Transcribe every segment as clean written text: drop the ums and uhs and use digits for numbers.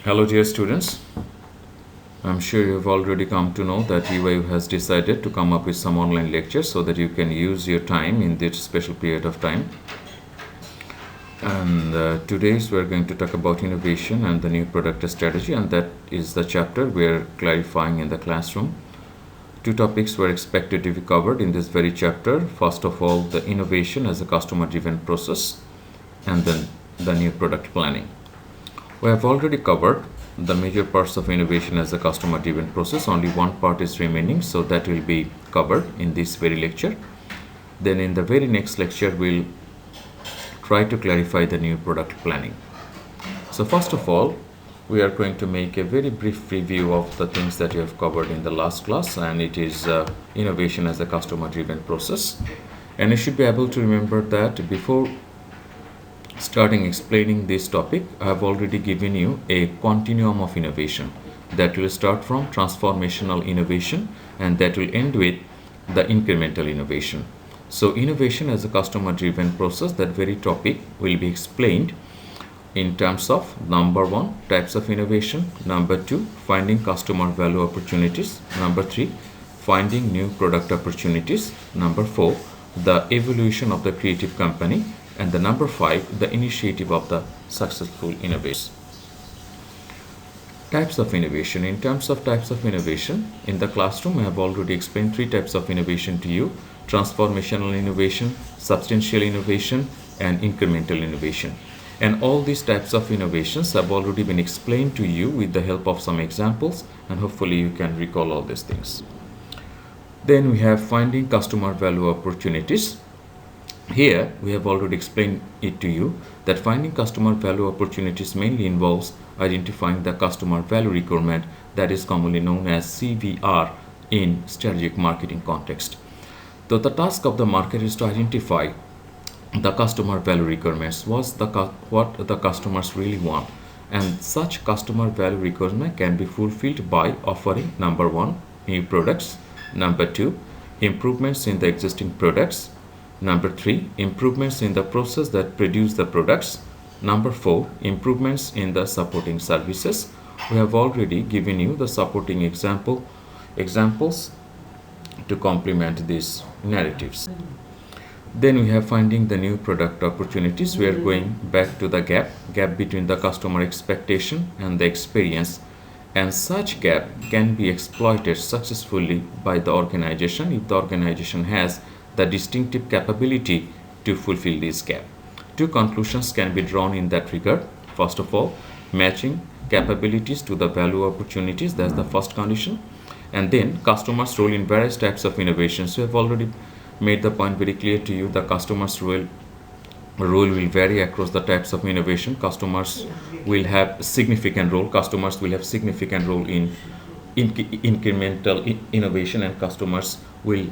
Hello dear students, I'm sure you've already come to know that EYU has decided to come up with some online lectures so that you can use your time in this special period of time. And today we're going to talk about innovation and the new product strategy, and that is the chapter we're clarifying in the classroom. Two topics were expected to be covered in this very chapter. First of all, the innovation as a customer-driven process, and then the new product planning. We have already covered the major parts of innovation as a customer-driven process. Only one part is remaining, so that will be covered in this very lecture. Then in the very next lecture, we'll try to clarify the new product planning. So first of all, we are going to make a very brief review of the things that you have covered in the last class, and it is innovation as a customer-driven process. And you should be able to remember that before starting explaining this topic, I have already given you a continuum of innovation that will start from transformational innovation and that will end with the incremental innovation. So innovation as a customer driven process, that very topic will be explained in terms of number 1, types of innovation, number 2, finding customer value opportunities, number 3, finding new product opportunities, number 4, the evolution of the creative company, and the number 5, the initiative of the successful innovators. Types of innovation. In terms of types of innovation, in the classroom I have already explained 3 types of innovation to you: transformational innovation, substantial innovation, and incremental innovation. And all these types of innovations have already been explained to you with the help of some examples, and hopefully you can recall all these things. Then we have finding customer value opportunities. Here we have already explained it to you that finding customer value opportunities mainly involves identifying the customer value requirement, that is commonly known as CVR in strategic marketing context. So the task of the market is to identify the customer value requirements, what the customers really want, and such customer value requirement can be fulfilled by offering number 1, new products, number 2, improvements in the existing products, number 3, improvements in the process that produce the products, number 4, improvements in the supporting services. We have already given you the supporting examples to complement these narratives. Then we have finding the new product opportunities. We are going back to the gap between the customer expectation and the experience, and such gap can be exploited successfully by the organization if the organization has the distinctive capability to fulfill this gap. 2 conclusions can be drawn in that regard. First of all, matching capabilities to the value opportunities, that's the first condition. And then customers' role in various types of innovations. So I've already made the point very clear to you. The customers' role will vary across the types of innovation. Customers will have significant role. Customers will have significant role in incremental innovation, and customers will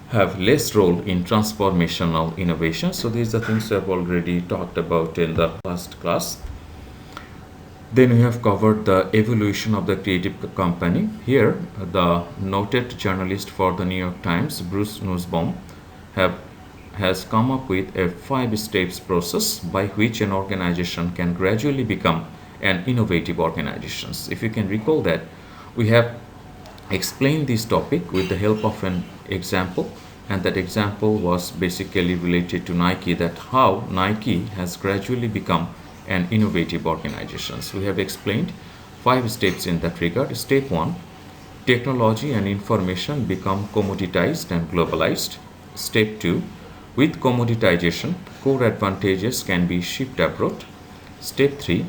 have less role in transformational innovation. So these are things we have already talked about in the last class. Then we have covered the evolution of the creative company. Here, the noted journalist for the New York Times, Bruce Nussbaum, has come up with a 5 steps process by which an organization can gradually become an innovative organization. If you can recall that, we have explained this topic with the help of an example, and that example was basically related to Nike, that how Nike has gradually become an innovative organization. So we have explained 5 steps in that regard. Step 1, technology and information become commoditized and globalized. Step 2, with commoditization, core advantages can be shipped abroad. Step 3,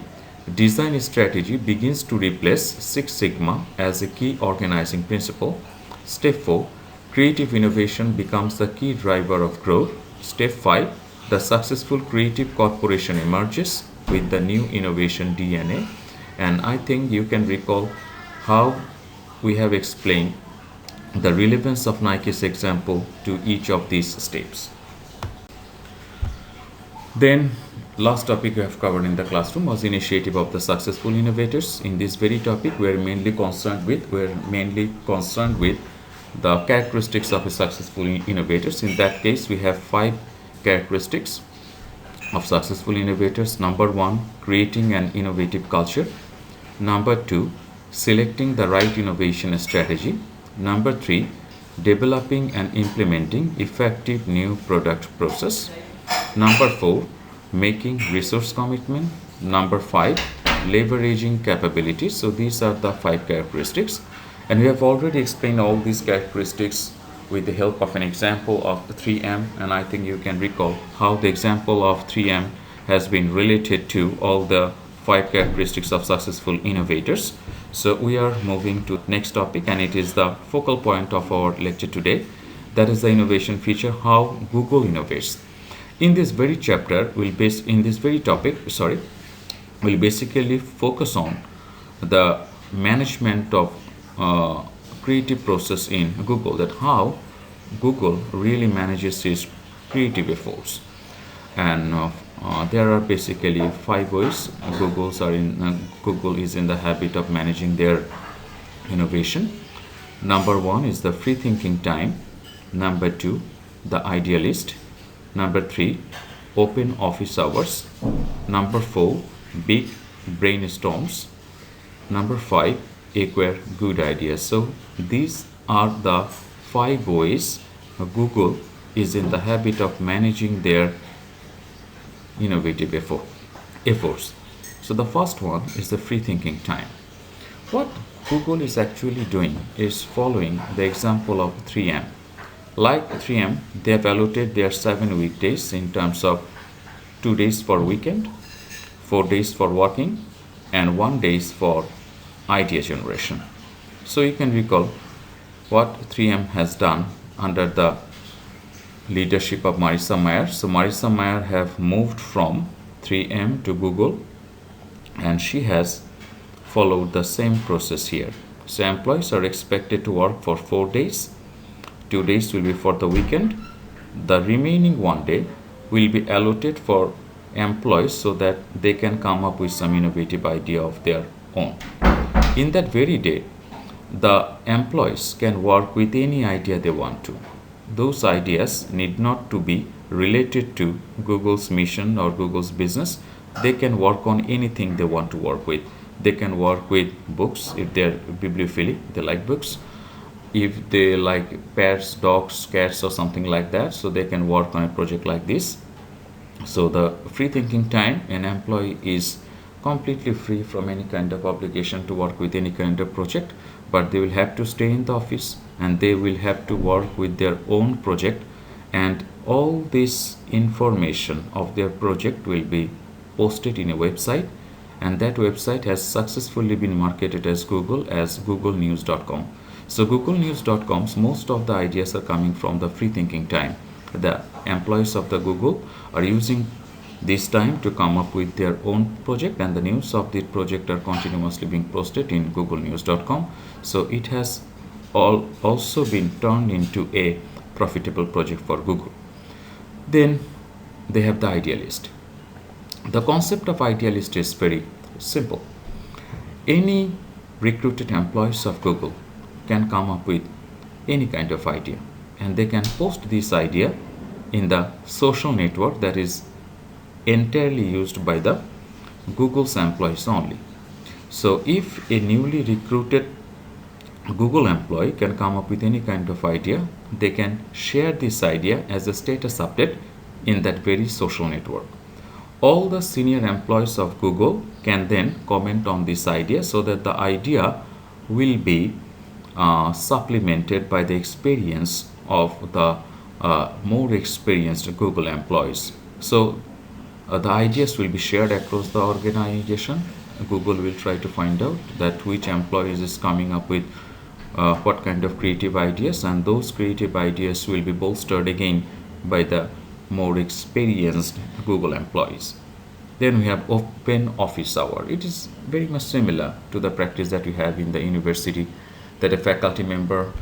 design strategy begins to replace Six Sigma as a key organizing principle. Step 4, creative innovation becomes the key driver of growth. Step 5, the successful creative corporation emerges with the new innovation DNA. And I think you can recall how we have explained the relevance of Nike's example to each of these steps. Then last topic we have covered in the classroom was initiative of the successful innovators. In this very topic we are mainly concerned with the characteristics of a successful innovators. In that case, we have 5 characteristics of successful innovators. Number 1, creating an innovative culture. Number 2, selecting the right innovation strategy. Number 3, developing and implementing effective new product process. Number 4, making resource commitment. Number 5, leveraging capabilities. So these are the 5 characteristics, and we have already explained all these characteristics with the help of an example of the 3M, and I think you can recall how the example of 3M has been related to all the 5 characteristics of successful innovators. So we are moving to next topic, and it is the focal point of our lecture today. That is the innovation feature, how Google innovates. In this very chapter, we'll basically focus on the management of creative process in Google, that how Google really manages its creative efforts. And there are basically 5 ways Google is in the habit of managing their innovation. Number 1 is the free thinking time. Number 2, the idealist. Number 3, open office hours. Number 4, big brainstorms. Number 5, acquire good ideas. So these are the 5 ways Google is in the habit of managing their innovative efforts. So the first one is the free thinking time. What Google is actually doing is following the example of 3M. Like 3M, they have allocated their 7 weekdays in terms of 2 days for weekend, 4 days for working, and 1 days for idea generation. So you can recall what 3M has done under the leadership of Marissa Mayer. So Marissa Mayer have moved from 3M to Google, and she has followed the same process here. So employees are expected to work for 4 days. 2 days will be for the weekend. The remaining 1 day will be allocated for employees so that they can come up with some innovative idea of their own. In that very day, the employees can work with any idea they want to. Those ideas need not to be related to Google's mission or Google's business. They can work on anything they want to work with. They can work with books if they're bibliophilic, they like books. If they like pets, dogs, cats, or something like that, so they can work on a project like this. So the free thinking time, an employee is completely free from any kind of obligation to work with any kind of project, but they will have to stay in the office and they will have to work with their own project, and all this information of their project will be posted in a website, and that website has successfully been marketed as googlenews.com. So googlenews.com's most of the ideas are coming from the free thinking time. The employees of the Google are using this time to come up with their own project, and the news of the project are continuously being posted in googlenews.com. So it has also been turned into a profitable project for Google. Then they have the idealist. The concept of idealist is very simple. Any recruited employees of Google can come up with any kind of idea, and they can post this idea in the social network that is entirely used by the Google's employees only. So if a newly recruited Google employee can come up with any kind of idea, they can share this idea as a status update in that very social network. All the senior employees of Google can then comment on this idea, so that the idea will be supplemented by the experience of the more experienced Google employees. So the ideas will be shared across the organization. Google will try to find out that which employees is coming up with what kind of creative ideas, and those creative ideas will be bolstered again by the more experienced Google employees. Then we have open office hour. It is very much similar to the practice that we have in the university, that a faculty member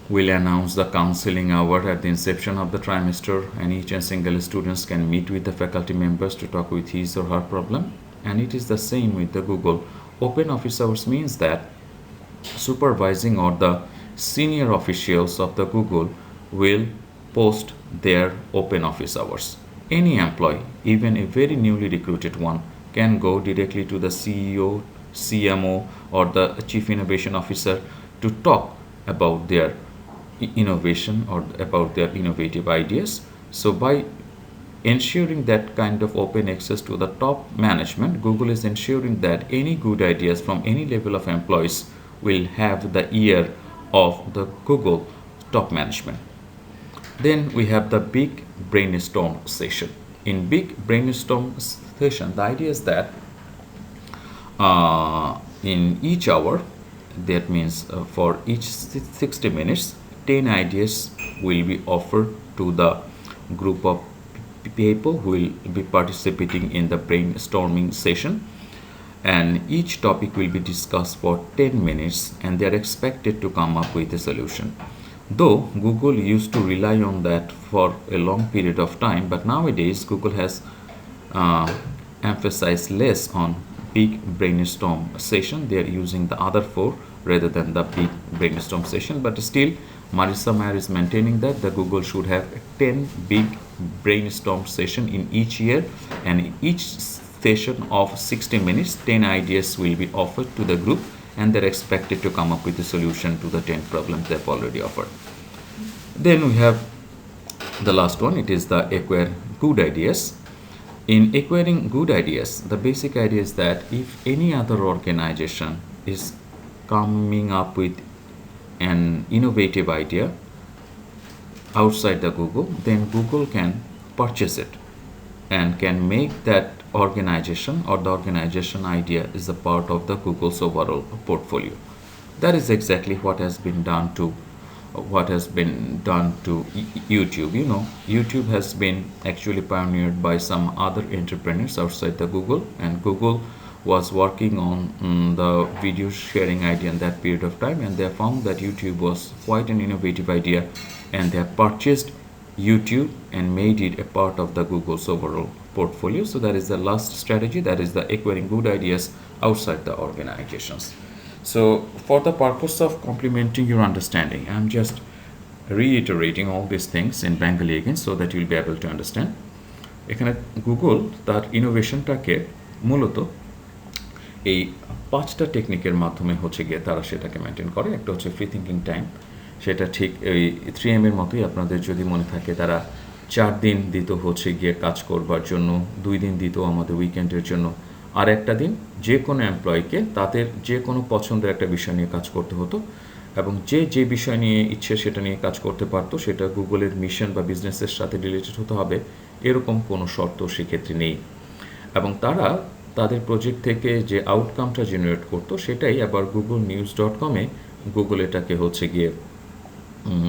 will announce the counseling hour at the inception of the trimester, and each and single students can meet with the faculty members to talk with his or her problem. And it is the same with the Google. Open office hours means that supervising or the senior officials of the Google will post their open office hours. Any employee, even a very newly recruited one, can go directly to the CEO, CMO or the Chief Innovation Officer to talk about their innovation or about their innovative ideas. So by ensuring that kind of open access to the top management, Google is ensuring that any good ideas from any level of employees will have the ear of the Google top management. Then we have the big brainstorm session. In big brainstorm session, the idea is that in each hour, that means for each 60 minutes, 10 ideas will be offered to the group of people who will be participating in the brainstorming session, and each topic will be discussed for 10 minutes and they are expected to come up with a solution. Though Google used to rely on that for a long period of time, but nowadays Google has emphasized less on big brainstorm session. They are using the other four rather than the big brainstorm session, but still Marissa Mayer is maintaining that the Google should have 10 big brainstorm session in each year, and in each session of 60 minutes 10 ideas will be offered to the group and they're expected to come up with a solution to the 10 problems they've already offered. Then we have the last one, it is the acquire good ideas. In acquiring good ideas, the basic idea is that if any other organization is coming up with an innovative idea outside the Google, then Google can purchase it and can make that organization or the organization idea is a part of the Google's overall portfolio. That is exactly what has been done to YouTube. You know, YouTube has been actually pioneered by some other entrepreneurs outside the Google, and Google was working on the video sharing idea in that period of time, and they found that YouTube was quite an innovative idea, and they have purchased YouTube and made it a part of the Google's overall portfolio. So that is the last strategy, that is the acquiring good ideas outside the organizations. So for the purpose of complementing your understanding, I'm just reiterating all these things in Bengali again so that you'll be able to understand. এখানে Google তার ইনোভেশনটাকে মূলত এই 5টা টেকনিকের মাধ্যমে হচ্ছে গিয়ে তারা সেটাকে মেনটেন করে। একটা হচ্ছে ফ্রি থিঙ্কিং টাইম, সেটা ঠিক এই 3M এর মতোই, আপনাদের যদি মনে থাকে তারা 4 দিন দিত হচ্ছে গিয়ে কাজ করবার জন্য, 2 দিন দিত আমাদের উইকেন্ডের জন্য, আর একটা দিন যে কোনো এমপ্লয়িকে তাদের যে কোনো পছন্দের একটা বিষয় নিয়ে কাজ করতে হতো, এবং যে বিষয় নিয়ে ইচ্ছে সেটা নিয়ে কাজ করতে পারতো, সেটা গুগলের মিশন বা বিজনেসের সাথে রিলেটেড হতে হবে এরকম কোনো শর্ত সেক্ষেত্রে নেই। এবং তারা তাদের প্রজেক্ট থেকে যে আউটকামটা জেনারেট করতো সেটাই আবার google.news.com-এ গুগল এটাকে হচ্ছে গিয়ে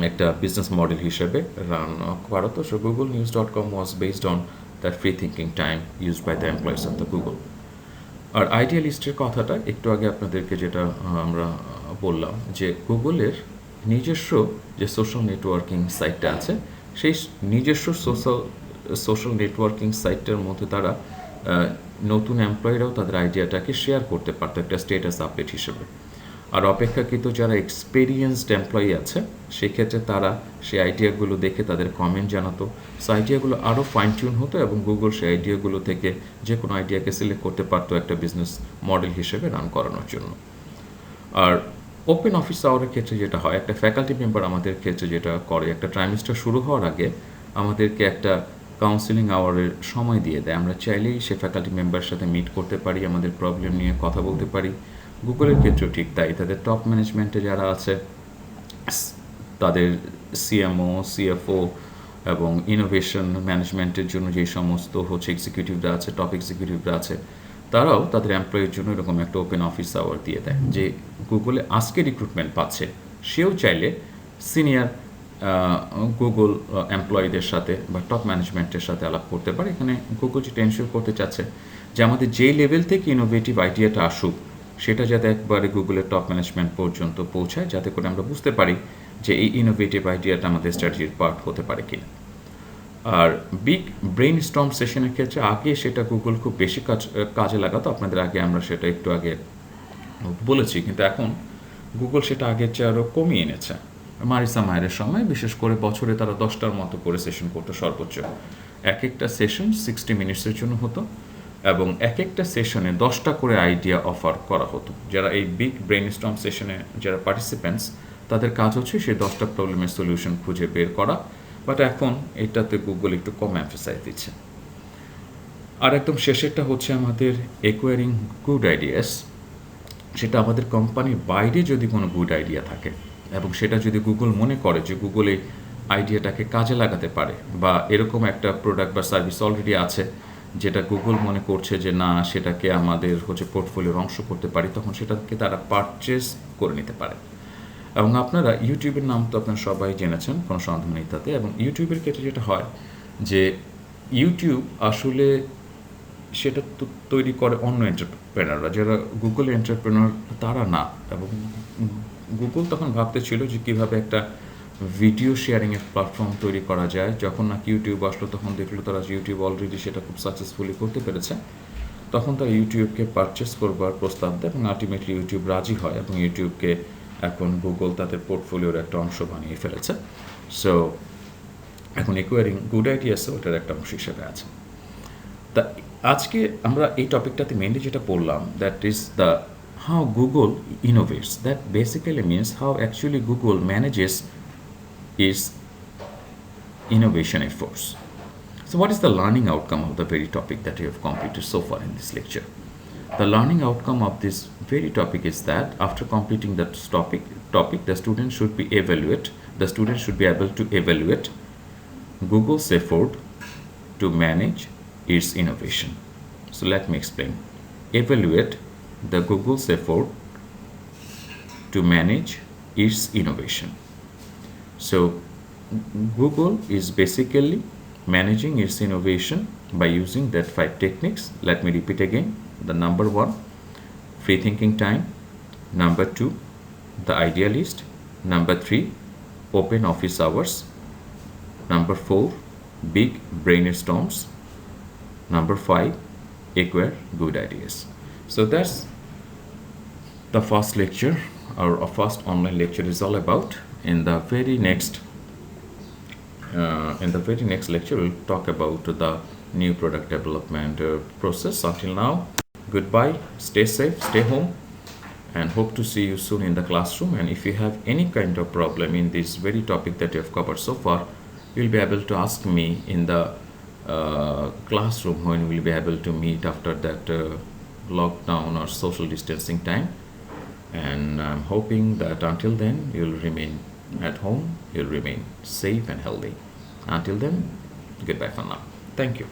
একটা বিজনেস মডেল হিসেবে রান করাতো। So google.news.com was based on that free thinking time used by the employees of the Google. আর আইডিয়ালিস্টের কথাটা একটু আগে আপনাদেরকে যেটা আমরা বললাম, যে গুগলের নিজস্ব যে সোশ্যাল নেটওয়ার্কিং সাইটটা আছে, সেই নিজস্ব সোশ্যাল নেটওয়ার্কিং সাইটটার মধ্যে তারা নতুন এমপ্লয়িরাও তাদের আইডিয়াটাকে শেয়ার করতে পারতো একটা স্ট্যাটাস আপডেট হিসেবে। আর অপেক্ষাকৃত যারা এক্সপেরিয়েন্সড এমপ্লয়ি আছে সেক্ষেত্রে তারা সেই আইডিয়াগুলো দেখে তাদের কমেন্ট জানাতো, সো আইডিয়াগুলো আরও ফাইন টিউন হতো এবং গুগল সেই আইডিয়াগুলো থেকে যে কোনো আইডিয়াকে সিলেক্ট করতে পারতো একটা বিজনেস মডেল হিসেবে রান করানোর জন্য। আর ওপেন অফিস আওয়ারের ক্ষেত্রে যেটা হয়, একটা ফ্যাকাল্টি মেম্বার আমাদের ক্ষেত্রে যেটা করে, একটা ট্রাইমেস্টার শুরু হওয়ার আগে আমাদেরকে একটা কাউন্সিলিং আওয়ারের সময় দিয়ে দেয়। আমরা চাইলেই সে ফ্যাকাল্টি মেম্বারের সাথে মিট করতে পারি, আমাদের প্রবলেম নিয়ে কথা বলতে পারি। গুগলের ক্ষেত্রেও ঠিক তাই, তাদের টপ ম্যানেজমেন্টে যারা আছে তাদের CMO, CFO এবং ইনোভেশন ম্যানেজমেন্টের জন্য যে সমস্ত হচ্ছে এক্সিকিউটিভরা আছে, টপ এক্সিকিউটিভরা আছে, তারাও তাদের এমপ্লয়ির জন্য এরকম একটা ওপেন অফিস আওয়ার দিয়ে দেয়, যে গুগলে আজকে রিক্রুটমেন্ট পাচ্ছে সেও চাইলে সিনিয়র গুগল এমপ্লয়ীদের সাথে বা টপ ম্যানেজমেন্টের সাথে আলাপ করতে পারে। এখানে গুগল যেটা এনশিওর করতে চাচ্ছে যে আমাদের যেই লেভেল থেকে ইনোভেটিভ আইডিয়াটা আসুক সেটা যাতে একবারে গুগলের টপ ম্যানেজমেন্ট পর্যন্ত পৌঁছায়, যাতে করে আমরা বুঝতে পারি যে এই ইনোভেটিভ আইডিয়াটা আমাদের স্ট্র্যাটেজির পার্ট হতে পারে কিনা। আর বিগ ব্রেইন স্টর্ম সেশনের ক্ষেত্রে আগে সেটা গুগল খুব বেশি কাজে লাগাতো, আপনাদের আগে আমরা সেটা একটু আগে বলেছি, কিন্তু এখন গুগল সেটা আগের চেয়ে আরও কমিয়ে এনেছে। মারিসা মায়ের সময় বিশেষ করে বছরে তারা 10টার মতো করে সেশন করতো সর্বোচ্চ। এক একটা সেশন 60 মিনিটসের জন্য হতো, এবং এক একটা সেশনে 10টা করে আইডিয়া অফার করা হতো। যারা এই বিগ ব্রেইনস্টর্ম সেশনে যারা পার্টিসিপেন্টস, তাদের কাজ হচ্ছে সেই 10টা প্রবলেমের সলিউশন খুঁজে বের করা। বাট এখন এটাতে গুগল একটু কম এমফাসাইজ দিচ্ছে। আর একদম শেষেরটা হচ্ছে আমাদের অ্যাকোয়ারিং গুড আইডিয়াস। সেটা আমাদের কোম্পানির বাইরে যদি কোনো গুড আইডিয়া থাকে এবং সেটা যদি গুগল মনে করে যে গুগল এই আইডিয়াটাকে কাজে লাগাতে পারে, বা এরকম একটা প্রোডাক্ট বা সার্ভিস অলরেডি আছে যেটা গুগল মনে করছে যে না সেটাকে আমাদের পোর্টফোলিওর অংশ করতে পারি, তখন সেটাকে তারা পারচেস করে নিতে পারে। এবং আপনারা ইউটিউবের নাম তো আপনারা সবাই জেনেছেন, কোনো সন্দেহ নেই তাতে। এবং ইউটিউবের ক্ষেত্রে যেটা হয় যে ইউটিউব আসলে সেটা তো তৈরি করে অন্য এন্টারপ্রেনাররা, যারা গুগলের এন্টারপ্রেনার তারা না। এবং গুগল তখন ভাবতে ছিল যে কীভাবে একটা ভিডিও শেয়ারিংয়ের প্ল্যাটফর্ম তৈরি করা যায়। যখন নাকি ইউটিউব আসলো তখন দেখলো তারা ইউটিউব অলরেডি সেটা খুব সাকসেসফুলি করতে পেরেছে, তখন তারা ইউটিউবকে পারচেস করবার প্রস্তাব দেয় এবং আলটিমেটলি ইউটিউব রাজি হয় এবং ইউটিউবকে এখন গুগল তাদের পোর্টফোলিওর একটা অংশ বানিয়ে ফেলেছে। সো এখন অ্যাকোয়ারিং গুড আইডিয়াসও ওটার একটা অংশ হিসেবে আছে। তা আজকে আমরা এই টপিকটাতে মেনলি যেটা পড়লাম, that is the how Google innovates, that basically means how actually Google manages is innovation efforts. So what is the learning outcome of the very topic that you have completed so far in this lecture? The learning outcome of this very topic is that after completing that topic the student should be able to evaluate Google's effort to manage its innovation. So let me explain. Evaluate the Google's effort to manage its innovation. So Google is basically managing its innovation by using that 5 techniques. Let me repeat again. The number 1, free thinking time. Number 2, the idea list. Number 3, open office hours. Number 4, big brainstorms. Number 5, acquire good ideas. So that's the first lecture, or a first online lecture is all about. In the very next lecture we'll talk about the new product development process. Until now, goodbye, stay safe, stay home, and hope to see you soon in the classroom. And if you have any kind of problem in this very topic that you have covered so far, you'll be able to ask me in the classroom when we'll be able to meet after that lockdown or social distancing time. And I'm hoping that until then you'll remain at home, you'll remain safe and healthy. Until then, goodbye for now. Thank you.